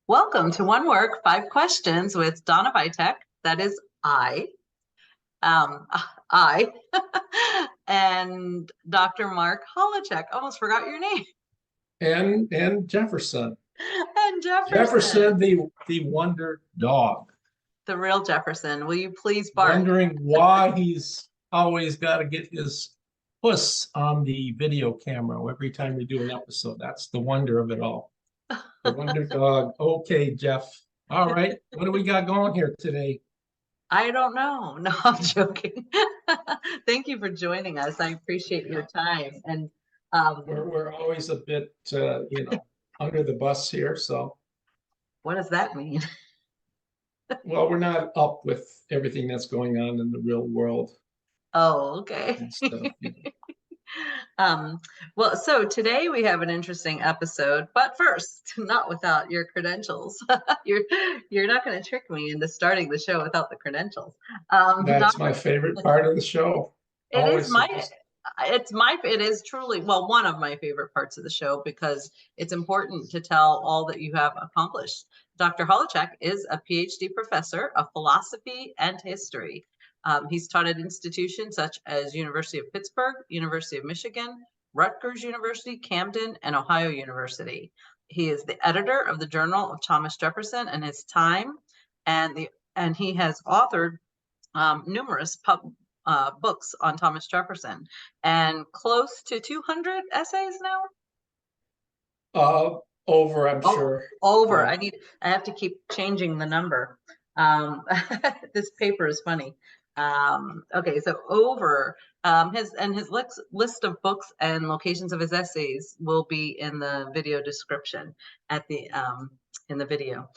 Welcome to One Work, Five Questions with Donna Vitek. That is um, I, and Dr. Mark Holowchak. Almost forgot your name. And Jefferson. And Jefferson, the wonder dog. the real Jefferson. Will you please bark? Wondering why he's always got to get his puss on the video camera every time we do an episode. That's the wonder of it all. The wonder dog. Okay, Jeff. All right. What do we got going here today? I don't know. No, I'm joking. Thank you for joining us. I appreciate your time. And We're always a bit under the bus here. So what does that mean? well, we're not up with everything that's going on in the real world Oh, okay. and stuff. Well, so today we have an interesting episode, but first, not without your credentials. You're not going to trick me into starting the show without the credentials. That's my favorite part of the show. It is Always. it is truly, well, one of my favorite parts of the show because it's important to tell all that you have accomplished. Dr. Holowchak is a PhD professor of philosophy and history. He's taught at institutions such as University of Pittsburgh, University of Michigan, Rutgers University, Camden, and Ohio University. He is the editor of the Journal of Thomas Jefferson and His Time, and he has authored numerous books on Thomas Jefferson and close to 200 essays now. Over, I'm sure. Over. Yeah. I have to keep changing the number. This paper is funny. Okay, so over his list of books and locations of his essays will be in the video description at the in the video.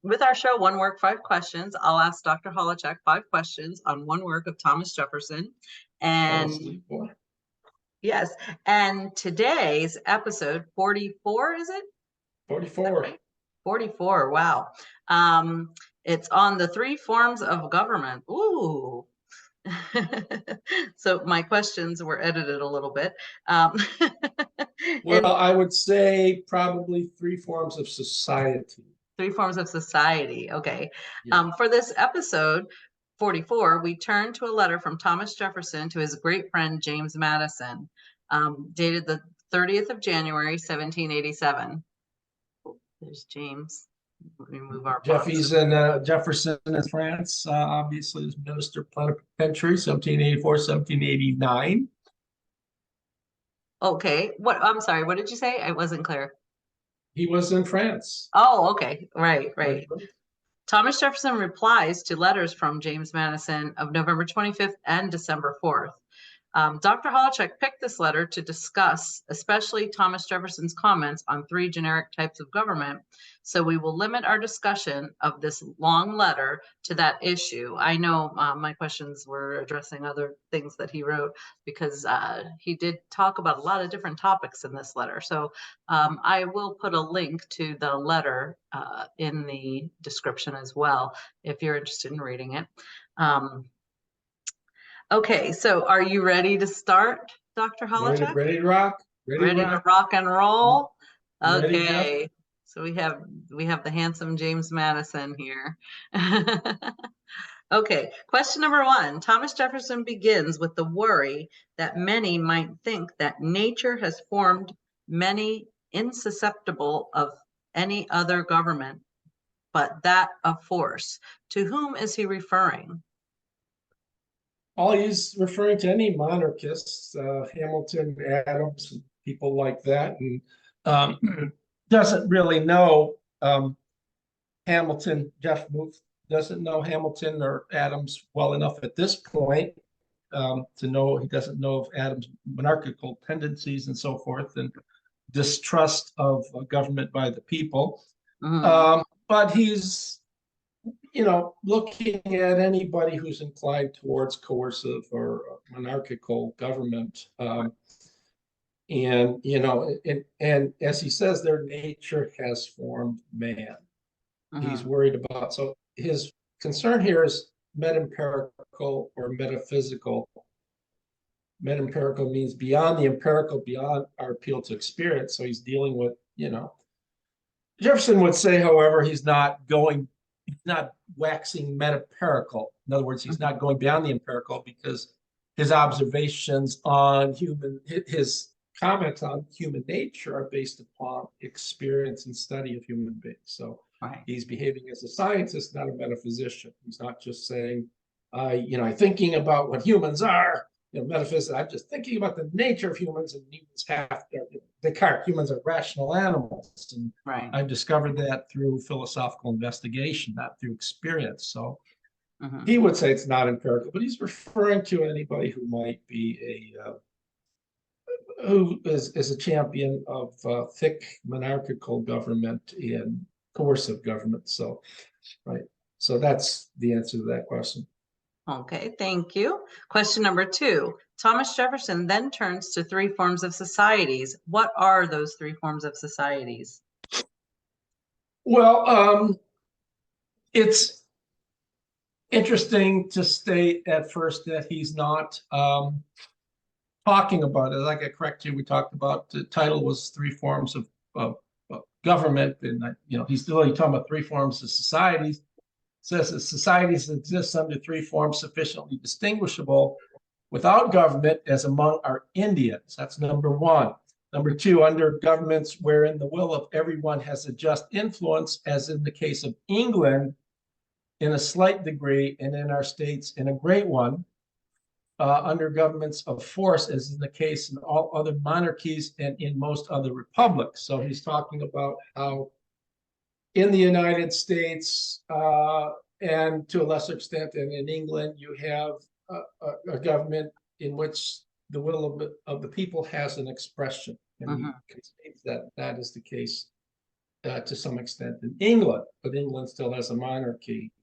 With our show, One Work, Five Questions, I'll ask Dr. Holowchak 5 questions on one work of Thomas Jefferson. And yes, and today's episode 44, is it? 44. Right? 44, wow. It's on the 3 forms of government. Ooh. So my questions were edited a little bit. Well, I would say probably 3 forms of society. 3 forms of society. Okay. Yeah. For this episode 44, we turn to a letter from Thomas Jefferson to his great friend James Madison, dated the 30th of January, 1787. There's James. Let me move our Jeffy's in Jefferson in France, obviously as minister plenipotentiary, 1784, 1789. Okay. I'm sorry. What did you say? I wasn't clear. He was in France. Oh, okay. Right. Thomas Jefferson replies to letters from James Madison of November 25th and December 4th. Dr. Holowchak picked this letter to discuss, especially Thomas Jefferson's comments on 3 generic types of government. So we will limit our discussion of this long letter to that issue. I know my questions were addressing other things that he wrote because he did talk about a lot of different topics in this letter. So I will put a link to the letter in the description as well, if you're interested in reading it. Okay, so are you ready to start, Dr. Holowchak? Ready to rock? Ready to rock and roll? Ready, Okay, Jeff? so we have the handsome James Madison here. Okay, question number 1. Thomas Jefferson begins with the worry that many might think that nature has formed many insusceptible of any other government, but that of force. To whom is he referring? Oh, he's referring to any monarchists, Hamilton, Adams, and people like that, and doesn't really know Hamilton. Jeff Booth doesn't know Hamilton or Adams well enough at this point to know. He doesn't know of Adams' monarchical tendencies and so forth, and distrust of government by the people. But he's looking at anybody who's inclined towards coercive or monarchical government. And as he says, their nature has formed man. He's worried about, so his concern here is meta-empirical or metaphysical. Meta-empirical means beyond the empirical, beyond our appeal to experience. So he's dealing with, Jefferson would say, however, he's not waxing metaphorical. In other words, he's not going beyond the empirical because his observations on his comments on human nature are based upon experience and study of human beings. So Right. he's behaving as a scientist, not a metaphysician. He's not just saying, thinking about what humans are, metaphysics. I'm just thinking about the nature of humans, and humans Descartes, humans are rational animals. And Right. I've discovered that through philosophical investigation, not through experience. So Mhm. he would say it's not empirical, but he's referring to anybody who might be who is a champion of thick monarchical government and coercive government. So, right. So that's the answer to that question. Okay, thank you. Question number 2. Thomas Jefferson then turns to 3 forms of societies. What are those 3 forms of societies? Well, it's interesting to state at first that he's not talking about it. Like I correct you, we talked about the title was 3 forms of government, and he's really talking about 3 forms of societies. It says that societies exist under 3 forms sufficiently distinguishable without government as among our Indians. That's number 1. Number 2, under governments wherein the will of everyone has a just influence, as in the case of England in a slight degree, and in our states in a great one, under governments of force, as is the case in all other monarchies and in most other republics. So he's talking about how in the United States and to a lesser extent and in England, you have a government in which the will of the people has an expression. And he concedes that that is the case to some extent in England, but England still has a monarchy.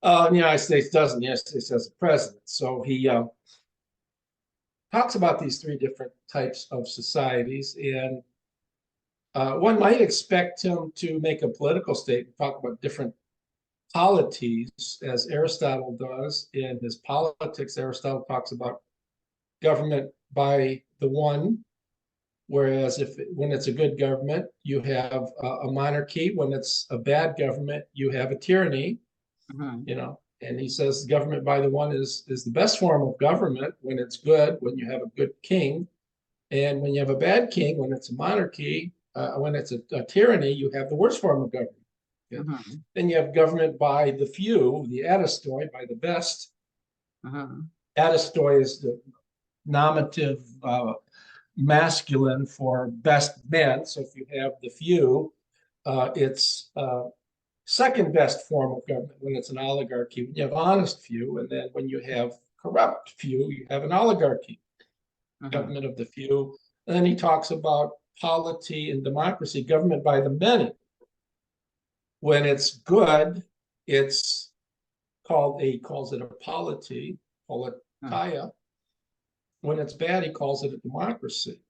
The United States doesn't. The United States has a president. So he talks about these 3 different types of societies. And one might expect him to make a political statement, talk about different polities, as Aristotle does in his Politics. Aristotle talks about government by the one, whereas when it's a good government, you have a monarchy. When it's a bad government, you have a tyranny. And he says government by the one is the best form of government when it's good, when you have a good king. And when you have a bad king, when it's a monarchy, when it's a tyranny, you have the worst form of government. Then you have government by the few, the atistoi, by the best. Atistoi is the nominative masculine for best men. So if you have the few, it's second best form of government when it's an oligarchy. When you have honest few, and then when you have corrupt few, you have an oligarchy, government of the few. And then he talks about polity and democracy, government by the many. When it's good, it's he calls it a polity, politia. When it's bad, he calls it a democracy.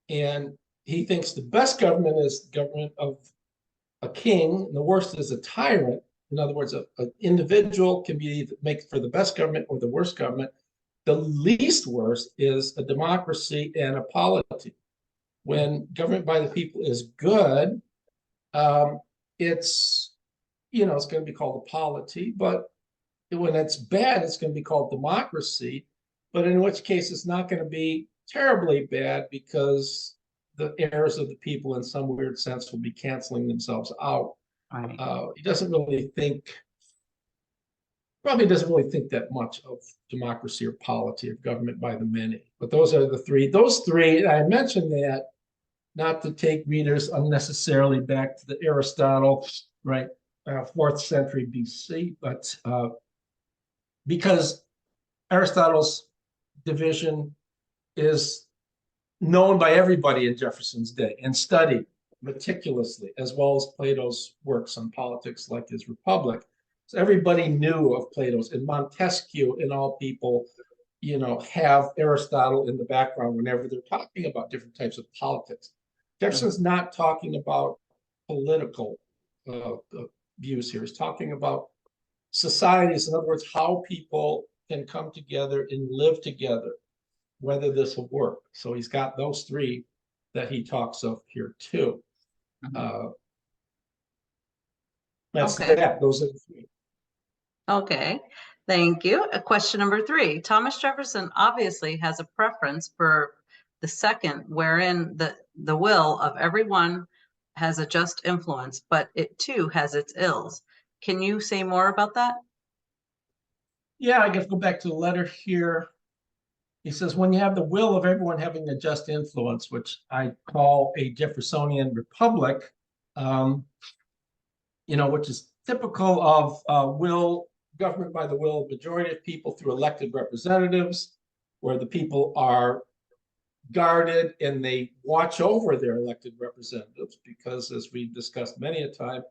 And he thinks the best government is the government of a king, and the worst is a tyrant. In other words, an individual can make for the best government or the worst government. The least worst is a democracy and a polity. When government by the people is good, it's it's going to be called a polity, but when it's bad, it's going to be called democracy. But in which case, it's not going to be terribly bad because the errors of the people in some weird sense will be canceling themselves out. He probably doesn't really think that much of democracy or polity or government by the many. But those are the 3. Those 3, I mentioned that not to take readers unnecessarily back to the Aristotle, right, 4th century BC, but because Aristotle's division is known by everybody in Jefferson's day and studied meticulously, as well as Plato's works on politics, like his Republic. So everybody knew of Plato's, and Montesquieu and all people, have Aristotle in the background whenever they're talking about different types of politics. Jefferson's not talking about political views here. He's talking about societies, in other words, how people can come together and live together, whether this will work. So he's got those 3 that he talks of here too. That's Okay. that. Those are the three. Okay, thank you. Question number 3. Thomas Jefferson obviously has a preference for the second, wherein the will of everyone has a just influence, but it too has its ills. Can you say more about that? Yeah, I guess go back to the letter here. He says, when you have the will of everyone having a just influence, which I call a Jeffersonian republic, which is typical of will government by the will of majority of people through elected representatives, where the people are guarded and they watch over their elected representatives, because as we've discussed many a time,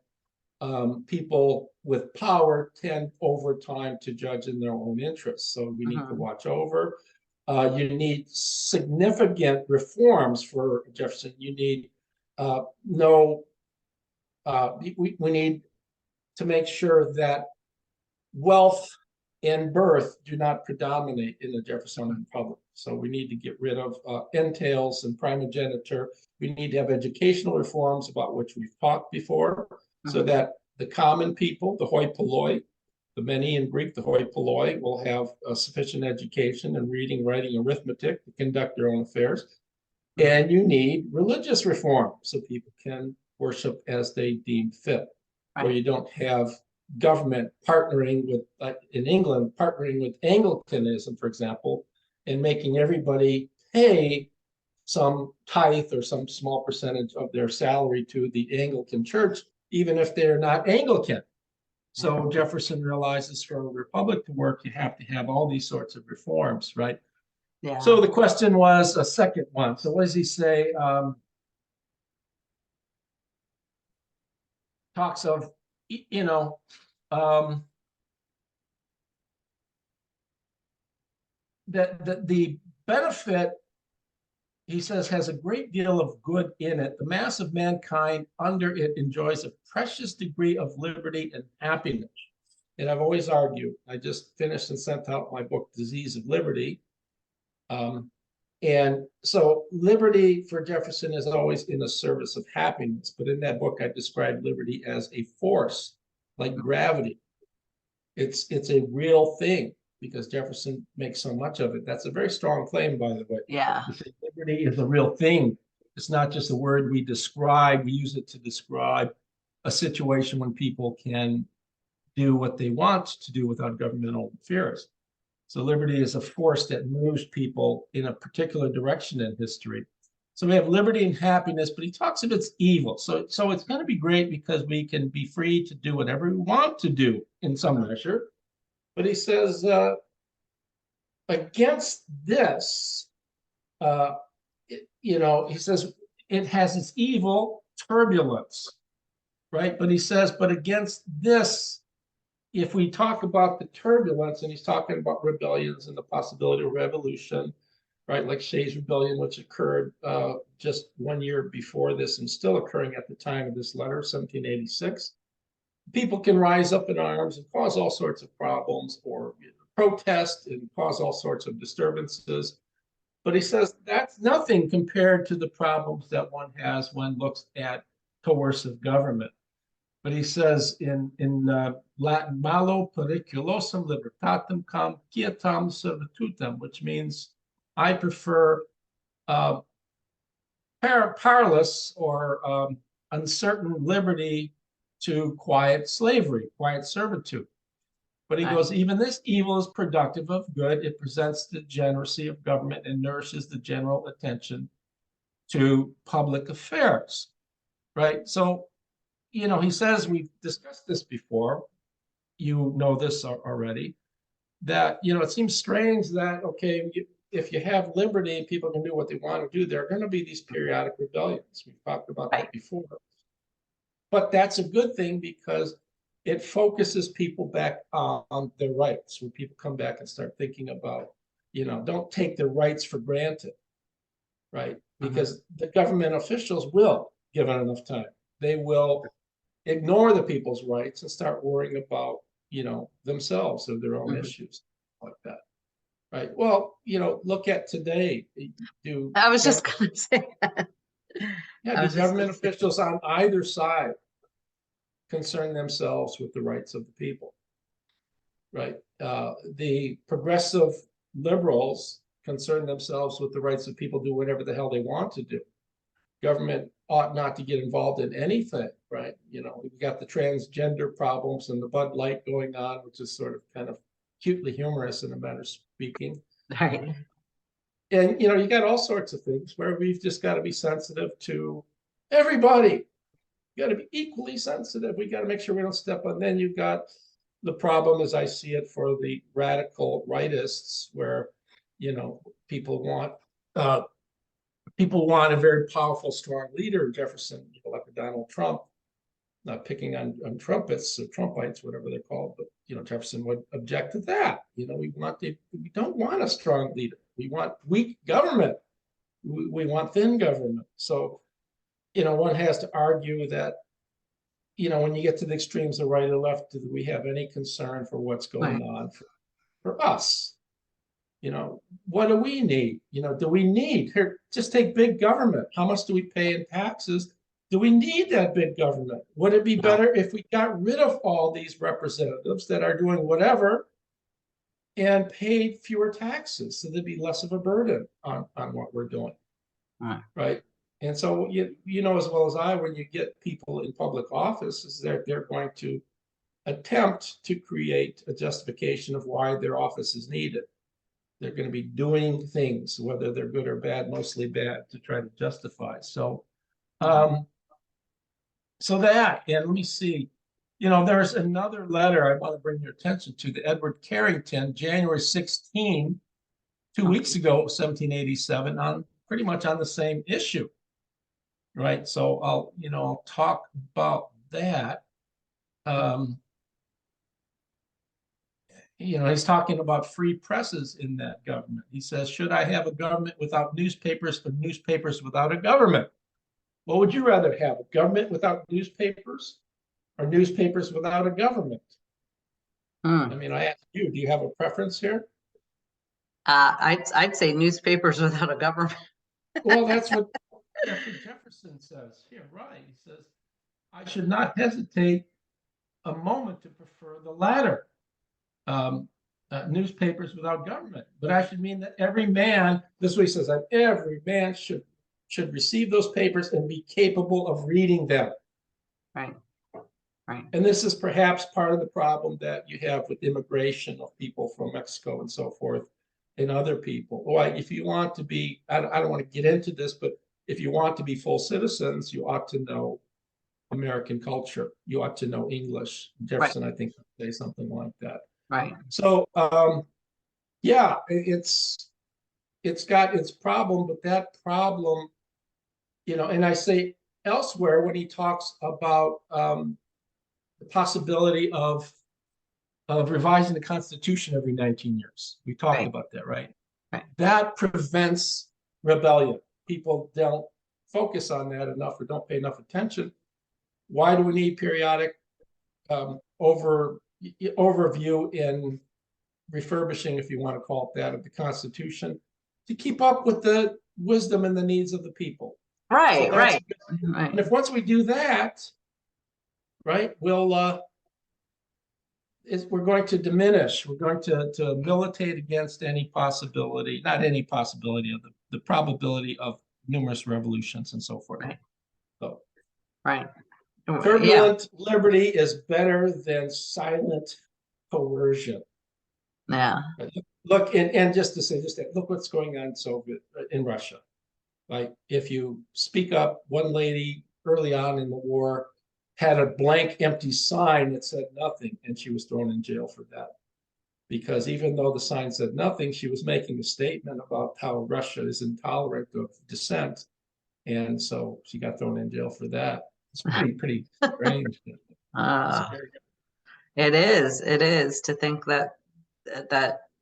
people with power tend over time to judge in their own interests. So we need to watch over. You need significant reforms for Jefferson. You need we need to make sure that wealth and birth do not predominate in the Jeffersonian Republic. So we need to get rid of entails and primogeniture. We need to have educational reforms about which we've talked before, so that the common people, the hoi polloi, the many in Greek, the hoi polloi, will have sufficient education in reading, writing, arithmetic to conduct their own affairs. And you need religious reform so people can worship as they deem fit, where you don't have government partnering with, in England, partnering with Anglicanism, for example, and making everybody pay some tithe or some small percentage of their salary to the Anglican Church, even if they're not Anglican. So Jefferson realizes for a republic to work, you have to have all these sorts of reforms, right? Yeah. So the question was a second one. So what does he say? Talks of, that the benefit, he says, has a great deal of good in it. The mass of mankind under it enjoys a precious degree of liberty and happiness. And I've always argued, I just finished and sent out my book, Disease of Liberty. And so liberty for Jefferson is always in the service of happiness. But in that book, I described liberty as a force, like gravity. It's a real thing, because Jefferson makes so much of it. That's a very strong claim, by the way. Yeah. Liberty is a real thing. It's not just a word we describe. We use it to describe a situation when people can do what they want to do without governmental interference. So liberty is a force that moves people in a particular direction in history. So we have liberty and happiness, but he talks of its evil. So it's going to be great because we can be free to do whatever we want to do in some measure. But he says, against this, he says it has its evil turbulence, right? But he says, but against this, if we talk about the turbulence, and he's talking about rebellions and the possibility of revolution, right? Like Shays' Rebellion, which occurred just 1 year before this and still occurring at the time of this letter, 1786. People can rise up in arms and cause all sorts of problems, or protest and cause all sorts of disturbances. But he says that's nothing compared to the problems that one has when looks at coercive government. But he says in Latin, malo periculosum libertatem cum quietam servitutem, which means I prefer perilous or uncertain liberty to quiet slavery, quiet servitude. But he goes, even this evil is productive of good. It presents the generosity of government and nourishes the general attention to public affairs, right? So, he says, we've discussed this before, you know this already, that, it seems strange that, okay, if you have liberty, people can do what they want to do, there are going to be these periodic rebellions. We've talked about that before. But that's a good thing, because it focuses people back on their rights, when people come back and start thinking about, don't take their rights for granted, right? Because the government officials will, given enough time, they will ignore the people's rights and start worrying about, themselves or their own issues like that. Right. Well, look at today. I was just going to say that. Yeah, do government officials on either side concern themselves with the rights of the people, right? The progressive liberals concern themselves with the rights of people, do whatever the hell they want to do. Government ought not to get involved in anything, right? You know, we've got the transgender problems and the Bud Light going on, which is sort of kind of cutely humorous in a manner of speaking. Right. And, you know, you got all sorts of things where we've just got to be sensitive to everybody. You got to be equally sensitive. We got to make sure we don't step on. Then you've got the problem, as I see it, for the radical rightists, where, you know, people want a very powerful, strong leader, Jefferson, like Donald Trump. Not picking on trumpets or Trumpites, whatever they're called, but you know, Jefferson would object to that. You know, we don't want a strong leader. We want weak government. We want thin government. So, you know, one has to argue that, you know, when you get to the extremes, the right or left, do we have any concern for what's going on for us? You know, what do we need? You know, do we need here? Just take big government. How much do we pay in taxes? Do we need that big government? Would it be better if we got rid of all these representatives that are doing whatever and paid fewer taxes, so there'd be less of a burden on what we're doing, right? And so you know as well as I, when you get people in public office, is they're going to attempt to create a justification of why their office is needed. They're going to be doing things, whether they're good or bad, mostly bad, to try to justify. So that, and let me see, you know, there's another letter I want to bring your attention to, the Edward Carrington, January 16, 2 weeks ago, 1787, on pretty much on the same issue, right? So I'll talk about that. You know, he's talking about free presses in that government. He says, should I have a government without newspapers or newspapers without a government? What would you rather have, a government without newspapers or newspapers without a government? I mean, I ask you, do you have a preference here? I'd say newspapers without a government. Well, that's what Jefferson says here, right? He says, I should not hesitate a moment to prefer the latter, newspapers without government. But I should mean that every man, this is what he says, that every man should receive those papers and be capable of reading them. Right. And this is perhaps part of the problem that you have with immigration of people from Mexico and so forth, and other people. Well, if you want to be, I don't want to get into this, but if you want to be full citizens, you ought to know American culture. You ought to know English. Jefferson, I think, would say something like that. Right. So, yeah, it's got its problem, but that problem, you know, and I say elsewhere when he talks about the possibility of revising the Constitution every 19 years. We talked about that, right? That prevents rebellion. People don't focus on that enough or don't pay enough attention. Why do we need periodic overview in refurbishing, if you want to call it that, of the Constitution, to keep up with the wisdom and the needs of the people? Right, so right. And if once we do that, right, we're going to diminish. We're going to militate against any possibility, not any possibility of the probability of numerous revolutions and so forth. Right. So, right. Turbulent liberty is better than silent coercion. Yeah. Look, and just to say, look what's going on in Russia. Like, if you speak up, one lady early on in the war had a blank, empty sign that said nothing, and she was thrown in jail for that. Because even though the sign said nothing, she was making a statement about how Russia is intolerant of dissent. And so she got thrown in jail for that. It's pretty strange. It is to think that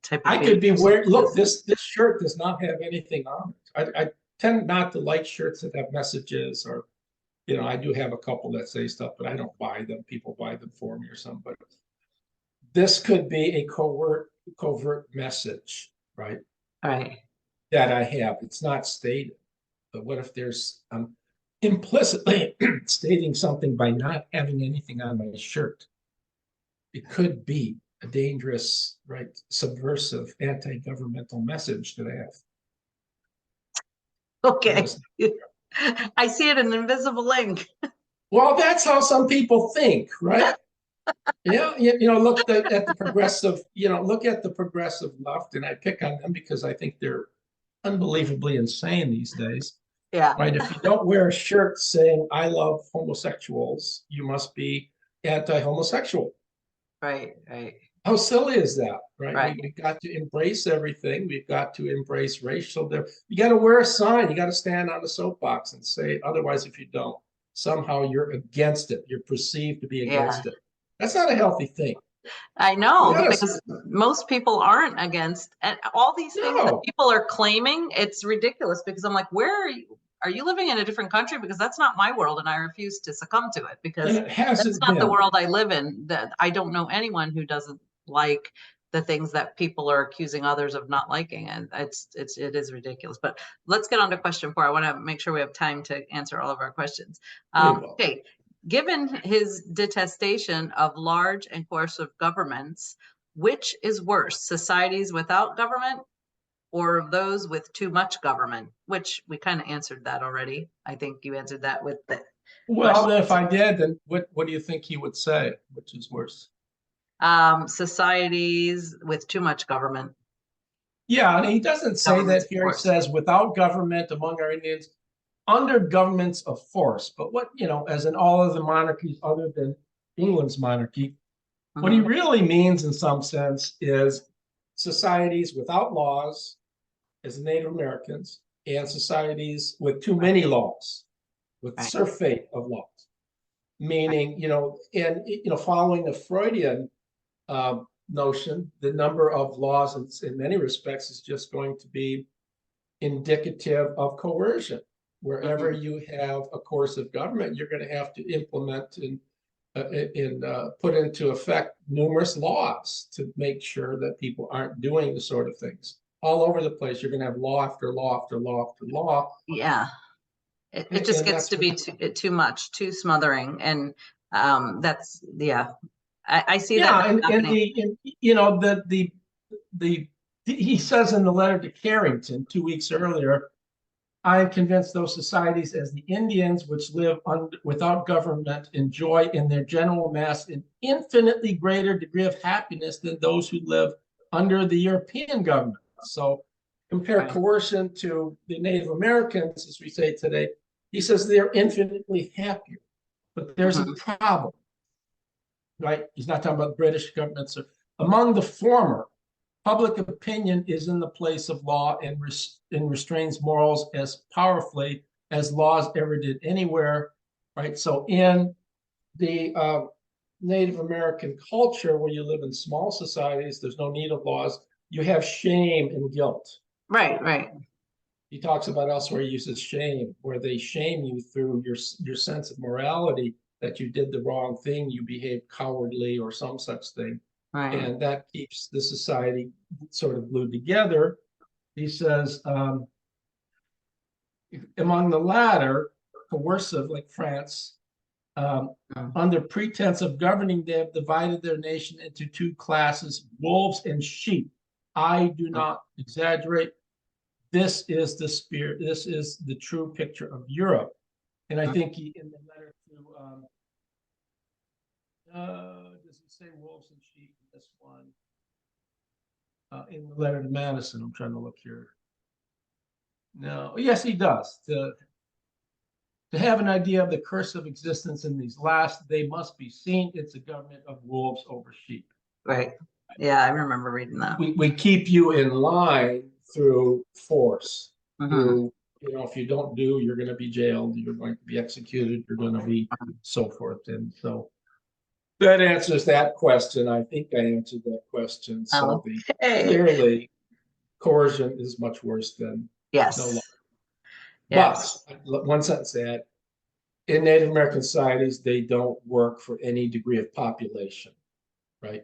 type of I could be wearing, look, this shirt does not have anything on it. I tend not to like shirts that have messages, or, you know, I do have a couple that say stuff, but I don't buy them. People buy them for me or something. But this could be a covert message, right? Right. That I have. It's not stated. But what if there's implicitly stating something by not having anything on my shirt. It could be a dangerous, right, subversive, anti-governmental message that I have. Okay. I see it in an invisible link. Well, that's how some people think, right? Yeah, look at the progressive, look at the progressive left, and I pick on them because I think they're unbelievably insane these days. Yeah. Right? If you don't wear a shirt saying "I love homosexuals," you must be anti-homosexual. Right, right. How silly is that, right? Right. We've got to embrace everything. We've got to embrace racial. You got to wear a sign. You got to stand on the soapbox and say, otherwise, if you don't, somehow you're against it. You're perceived to be against it. That's not a healthy thing. I know, because most people aren't against, and all these things that people are claiming, it's ridiculous, because I'm like, where are you? Are you living in a different country? Because that's not my world, and I refuse to succumb to it, because that's not the world I live in. That I don't know anyone who doesn't like the things that people are accusing others of not liking, and it is ridiculous. But let's get on to question 4. I want to make sure we have time to answer all of our questions. Okay. Given his detestation of large and coercive governments, which is worse, societies without government or those with too much government? Which we kind of answered that already. I think you answered that with the Well, then if I did, then what do you think he would say? Which is worse? Societies with too much government. Yeah, and he doesn't say that here. He says without government among our Indians, under governments of force. But what, as in all of the monarchies other than England's monarchy, what he really means in some sense is societies without laws as Native Americans, and societies with too many laws, with the surfeit of laws. Meaning, following the Freudian notion, the number of laws in many respects is just going to be indicative of coercion. Wherever you have a coercive government, you're going to have to implement and put into effect numerous laws to make sure that people aren't doing the sort of things. All over the place, you're going to have law after law after law after law. Yeah, it just gets to be too much, too smothering, and that's I see that. And he says in the letter to Carrington 2 weeks earlier, I am convinced those societies as the Indians, which live without government, enjoy in their general mass an infinitely greater degree of happiness than those who live under the European government. So compare coercion to the Native Americans, as we say today. He says they're infinitely happier, but there's a problem, right? He's not talking about British governments. Among the former, public opinion is in the place of law and restrains morals as powerfully as laws ever did anywhere, right? So in the Native American culture, where you live in small societies, there's no need of laws. You have shame and guilt. Right. He talks about elsewhere, he uses shame, where they shame you through your sense of morality, that you did the wrong thing, you behaved cowardly or some such thing. And that keeps the society sort of glued together. He says, among the latter, coercive, like France, under pretense of governing, they have divided their nation into 2 classes, wolves and sheep. I do not exaggerate. This is the spirit. This is the true picture of Europe. And I think in the letter to, does he say wolves and sheep in this one? In the letter to Madison, I'm trying to look here. No, yes, he does. To have an idea of the curse of existence in these last, they must be seen. It's a government of wolves over sheep. Right. Yeah, I remember reading that. We keep you in line through force. Through, if you don't do, you're going to be jailed. You're going to be executed. You're going to be so forth. And so that answers that question. I think I answered that question. So clearly, coercion is much worse than no law. But one sentence to add, in Native American societies, they don't work for any degree of population, right?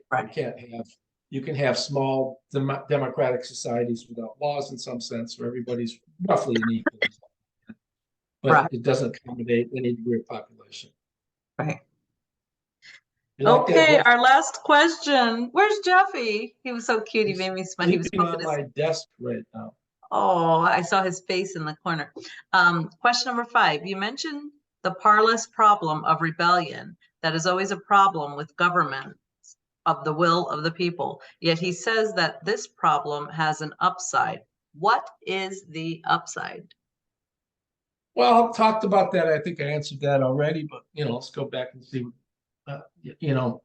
You can have small democratic societies without laws in some sense, where everybody's roughly an equal. but Right. it doesn't accommodate any degree of population. Right. You like that Okay, book? our last question. Where's Jeffy? He was so cute. He He's made me smile. He was sleeping pumping on his. my desk right now. Oh, I saw his face in the corner. Question number 5. You mentioned the parlous problem of rebellion. That is always a problem with government of the will of the people. Yet he says that this problem has an upside. What is the upside? Well, I've talked about that. I think I answered that already, but let's go back and see.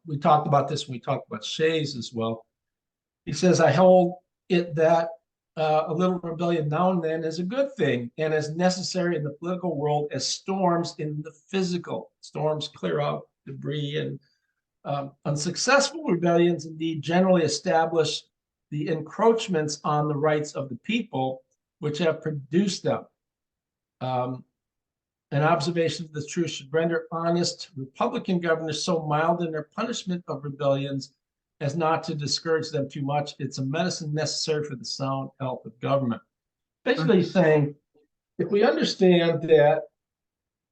We talked about this when we talked about Shays as well. He says, I hold it that a little rebellion now and then is a good thing and as necessary in the political world as storms in the physical. Storms clear out debris, and unsuccessful rebellions indeed generally establish the encroachments on the rights of the people which have produced them. An observation of the truth should render honest Republican governors so mild in their punishment of rebellions as not to discourage them too much. It's a medicine necessary for the sound health of government. Basically saying, if we understand that,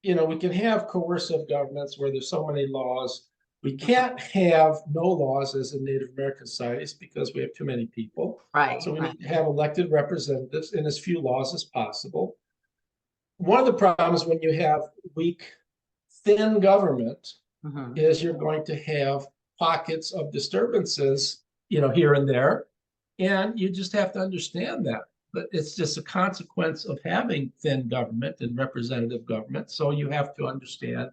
we can have coercive governments where there's so many laws. We can't have no laws as in Native American societies because we have too many people. Right. So we need to have elected representatives and as few laws as possible. One of the problems when you have weak, thin government is you're going to have pockets of disturbances, here and there. And you just have to understand that. But it's just a consequence of having thin government and representative government. So you have to understand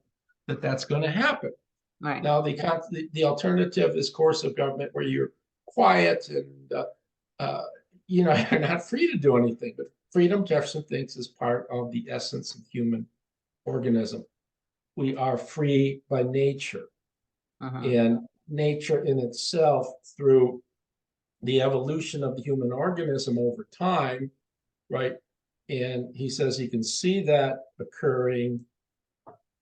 that that's going to happen. Right. Now, the alternative is coercive government where you're quiet and, you're not free to do anything. But freedom, Jefferson thinks, is part of the essence of human organism. We are free by nature. And nature in itself, through the evolution of the human organism over time, right? And he says he can see that occurring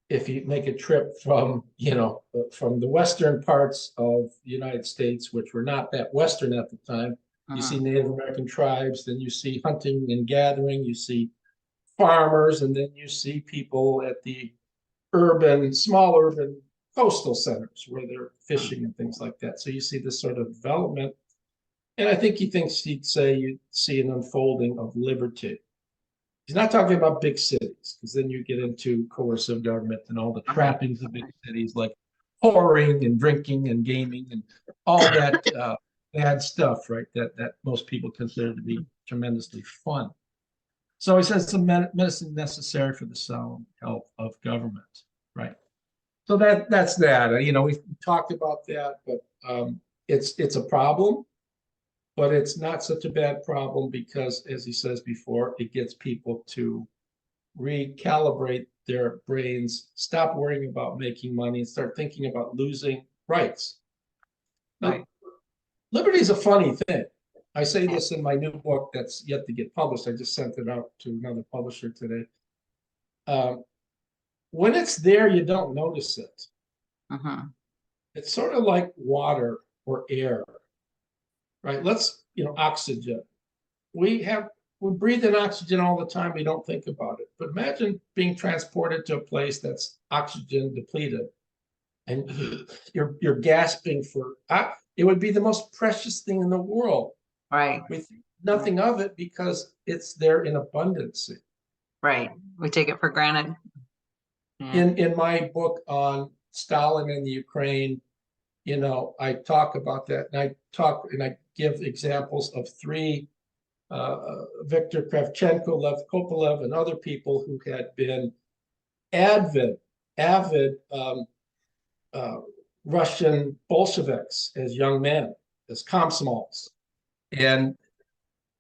if you make a trip from the western parts of the United States, which were not that western at the time. You see Native American tribes, then you see hunting and gathering, you see farmers, and then you see people at the small urban coastal centers where they're fishing and things like that. So you see this sort of development. And I think he thinks he'd say you see an unfolding of liberty. He's not talking about big cities, because then you get into coercive government and all the trappings of big cities like whoring and drinking and gaming and all that bad stuff, right? That most people consider to be tremendously fun. So he says it's a medicine necessary for the sound health of government, right? So that's that. We've talked about that, but it's a problem, but it's not such a bad problem because, as he says before, it gets people to recalibrate their brains, stop worrying about making money, and start thinking about losing rights. Now, liberty is a funny thing. I say this in my new book that's yet to get published. I just sent it out to another publisher today. When it's there, you don't notice it. It's sort of like water or air, right? Oxygen. We breathe in oxygen all the time. We don't think about it. But imagine being transported to a place that's oxygen depleted, and you're gasping for. It would be the most precious thing in the world. Right. We think nothing of it because it's there in abundance. Right. We take it for granted. In my book on Stalin and the Ukraine, I talk about that, and I give examples of 3 Viktor Kravchenko, Lev Kopelev, and other people who had been avid Russian Bolsheviks as young men, as komsomols. And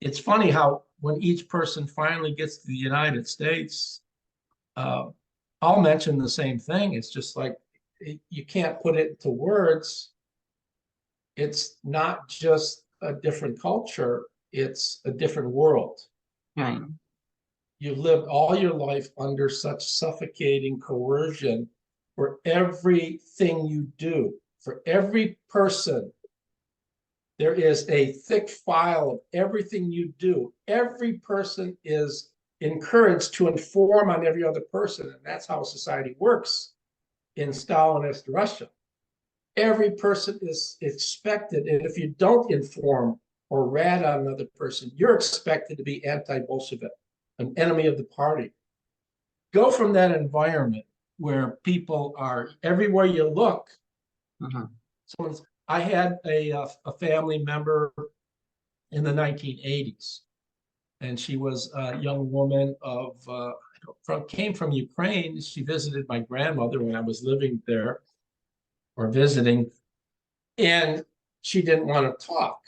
it's funny how when each person finally gets to the United States, I'll mention the same thing. It's just like you can't put it into words. It's not just a different culture, it's a different world. Right. You've lived all your life under such suffocating coercion for everything you do. For every person, there is a thick file of everything you do. Every person is encouraged to inform on every other person. And that's how society works in Stalinist Russia. Every person is expected, and if you don't inform or rat on another person, you're expected to be anti-Bolshevik, an enemy of the party. Go from that environment where people are everywhere you look. I had a family member in the 1980s, and she was a young woman came from Ukraine. She visited my grandmother when I was living there or visiting, and she didn't want to talk.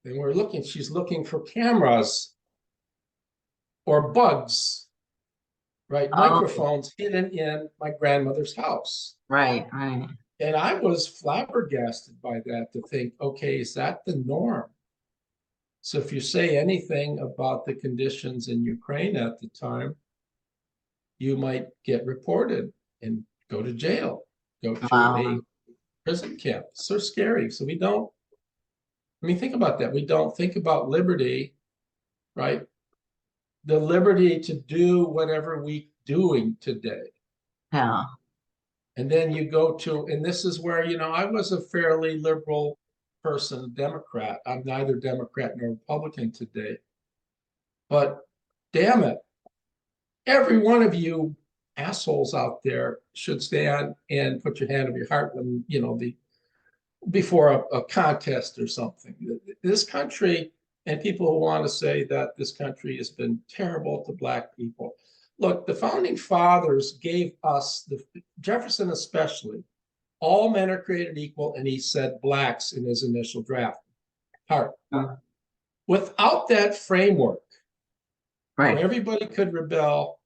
And she's looking for cameras or bugs, right? Microphones hidden in my grandmother's house. Right. And I was flabbergasted by that, to think, okay, is that the norm? So if you say anything about the conditions in Ukraine at the time, you might get reported and go to jail, go to a prison camp. It's so scary. So think about that. We don't think about liberty, right? The liberty to do whatever we're doing today. Yeah. And then you go to, and this is where, I was a fairly liberal person, Democrat. I'm neither Democrat nor Republican today. But damn it, every one of you assholes out there should stand and put your hand on your heart when, before a contest or something. This country, and people who want to say that this country has been terrible to Black people. Look, the founding fathers gave us, Jefferson especially, all men are created equal, and he said Blacks in his initial draft. Without that framework, where everybody could rebel,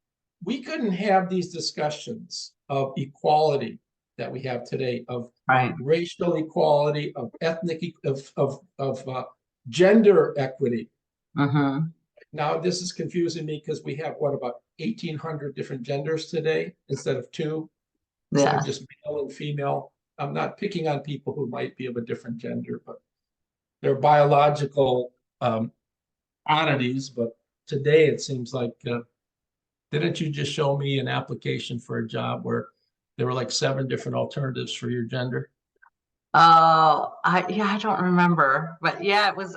we couldn't have these discussions of equality that we have today, of racial equality, of ethnic, of gender equity. Now this is confusing me because we have about 1,800 different genders today instead of 2, instead of just male and female. I'm not picking on people who might be of a different gender, but they're biological oddities. But today it seems like, didn't you just show me an application for a job where there were like 7 different alternatives for your gender? Oh, I don't remember, but yeah, it was,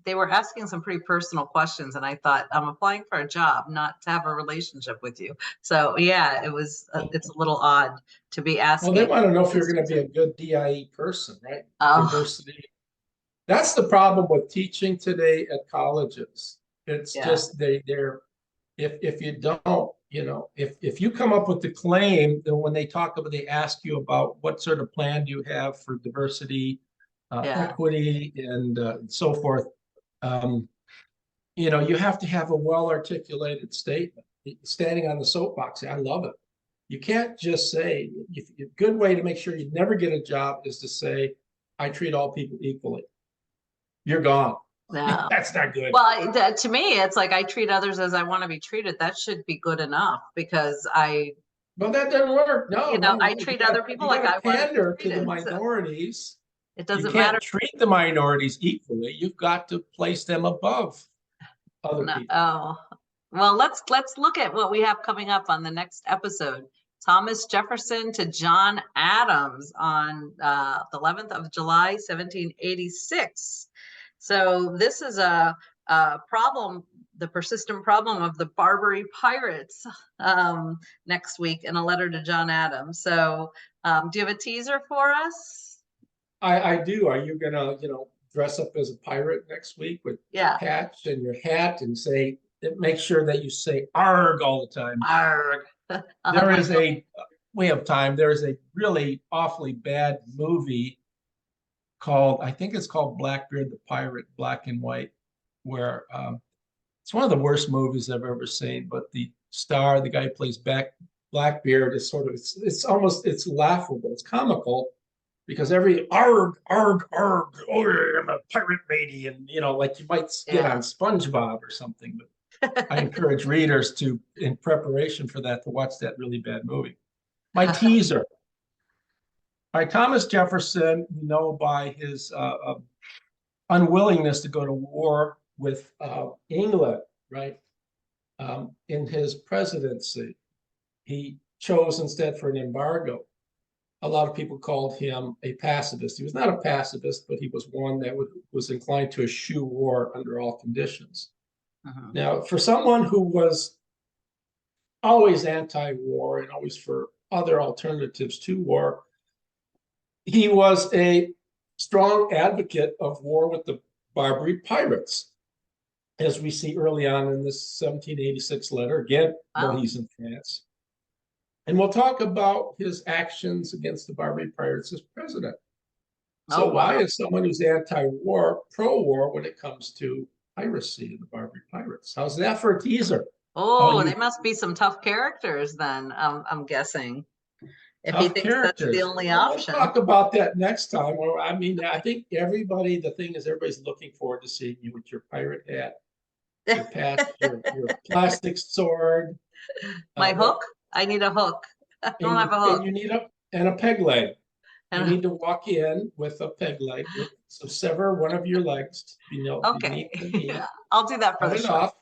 they were asking some pretty personal questions, and I thought, I'm applying for a job, not to have a relationship with you. So yeah, it was, it's a little odd to be asking. Well, they want to know if you're going to be a good DIE person, right? Diversity. That's the problem with teaching today at colleges. It's just they're if you don't, if you come up with the claim, then when they ask you about what sort of plan do you have for diversity, equity, and so forth, you have to have a well-articulated statement. Standing on the soapbox, I love it. You can't just say, a good way to make sure you never get a job is to say, I treat all people equally. You're gone. No. That's not good. Well, to me, it's like, I treat others as I want to be treated. That should be good enough, because But that doesn't work. No, I treat other people like I pander to the minorities. So it doesn't matter. You can't treat the minorities equally. You've got to place them above other people. Oh, well, let's look at what we have coming up on the next episode. Thomas Jefferson to John Adams on the 11th of July, 1786. So this is a problem, the persistent problem of the Barbary pirates, next week, in a letter to John Adams. So do you have a teaser for us? I do. Are you gonna, dress up as a pirate next week with patch and your hat and make sure that you say "arg" all the time? Arg. We have time. There is a really awfully bad movie I think it's called Blackbeard the Pirate, black and white, where it's one of the worst movies I've ever seen. But the guy who plays Blackbeard, is it's laughable. It's comical because every arg, arg, arg, oh, I'm a pirate lady, and like you might get on SpongeBob or something. But I encourage readers in preparation for that, to watch that really bad movie. My teaser. By Thomas Jefferson, we know by his unwillingness to go to war with England, right? in his presidency, he chose instead for an embargo. A lot of people called him a pacifist. He was not a pacifist, but he was one that was inclined to eschew war under all conditions. Now, for someone who was always anti-war and always for other alternatives to war, he was a strong advocate of war with the Barbary pirates, as we see early on in this 1786 letter, again, while he's in France. And we'll talk about his actions against the Barbary pirates as president. So why is someone who's anti-war, pro-war when it comes to piracy and the Barbary pirates? How's that for a teaser? Oh, they must be some tough characters then, I'm guessing. If he thinks that's the only option. We'll talk about that next time. Well, I mean, I think the thing is everybody's looking forward to seeing you with your pirate hat, your plastic sword. My hook? I need a hook. I don't have a hook. And you need a peg leg. You need to walk in with a peg leg. So sever one of your legs. Okay. Yeah, I'll do that for the show.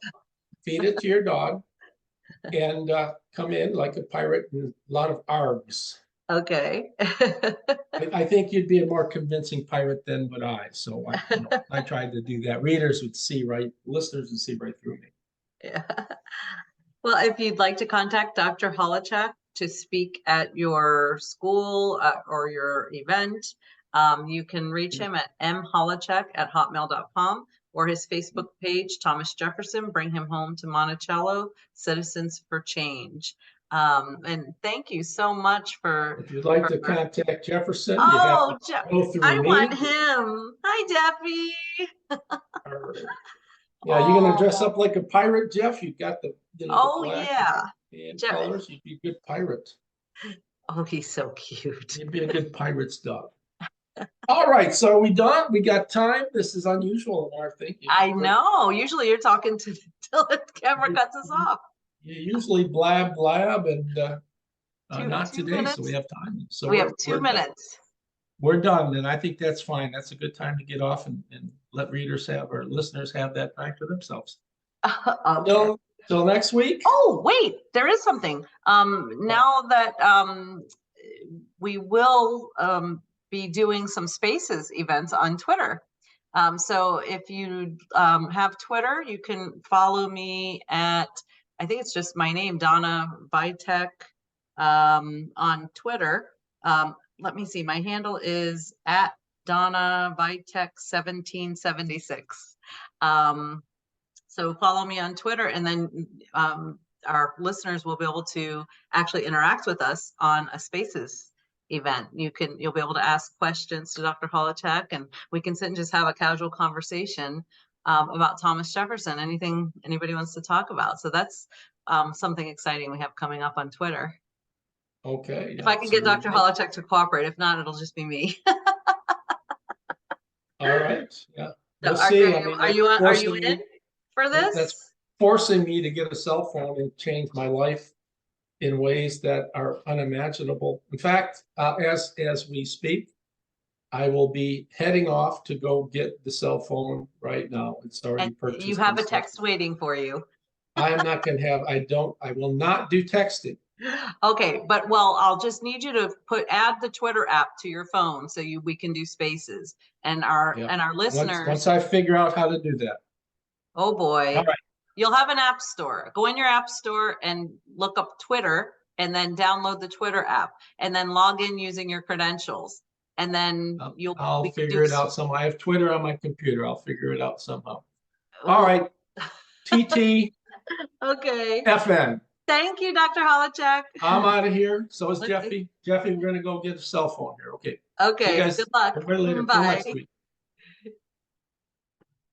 Feed it to your dog, and come in like a pirate and a lot of args. Okay. I think you'd be a more convincing pirate than would I. So I tried to do that. Readers would see right, listeners would see right through me. Yeah. Well, if you'd like to contact Dr. Holowchak to speak at your school or your event, you can reach him at mholowchak@hotmail.com or his Facebook page, Thomas Jefferson, Bring Him Home to Monticello, Citizens for Change. And thank you so much for. If you'd like to contact Jefferson, you have to go through I me. want him. Hi, Jeffy. Yeah, you're gonna dress up like a pirate, Jeff. You've got the the black and colors. You'd be a good pirate. Oh, he's so cute. You'd be a good pirate's dog. All right, so are we done? We got time. This is unusual in our thinking. I know. Usually you're talking till the camera cuts us off. You usually blab, and not today, minutes. So we have time. So we have 2 minutes. We're done, and I think that's fine. That's a good time to get off and let readers or listeners have that time for themselves. Okay. Till next week. Oh, wait, there is something. Now that we will be doing some Spaces events on Twitter. So if you have Twitter, you can follow me at, I think it's just my name, Donna Vitek, on Twitter. Let me see, my handle is at Donna Vitek 1776. So follow me on Twitter, and then our listeners will be able to actually interact with us on a Spaces event. You'll be able to ask questions to Dr. Holowchak, and we can sit and just have a casual conversation about Thomas Jefferson, anything anybody wants to talk about. So that's something exciting we have coming up on Twitter. Okay. If I can get Dr. Holowchak to cooperate, if not, it'll just be me. All right. Yeah. We'll are see. you in for this? That's forcing me to get a cell phone and change my life in ways that are unimaginable. In fact, as we speak, I will be heading off to go get the cell phone right now. It's already purchased. You have a text waiting for you. I am not going to have. I will not do texting. Okay, but I'll just need you to add the Twitter app to your phone so we can do Spaces, and our listeners. Once I figure out how to do that. Oh boy. All right. You'll have an app store. Go in your app store and look up Twitter, and then download the Twitter app, and then log in using your credentials. And then I'll figure it out somehow. I have Twitter on my computer. I'll figure it out somehow. All right. TT. Okay. FN. Thank you, Dr. Holowchak. I'm out of here. So is Jeffy. Jeffy, we're going to go get a cell phone here. Okay. Okay. Good luck. Bye. Next week.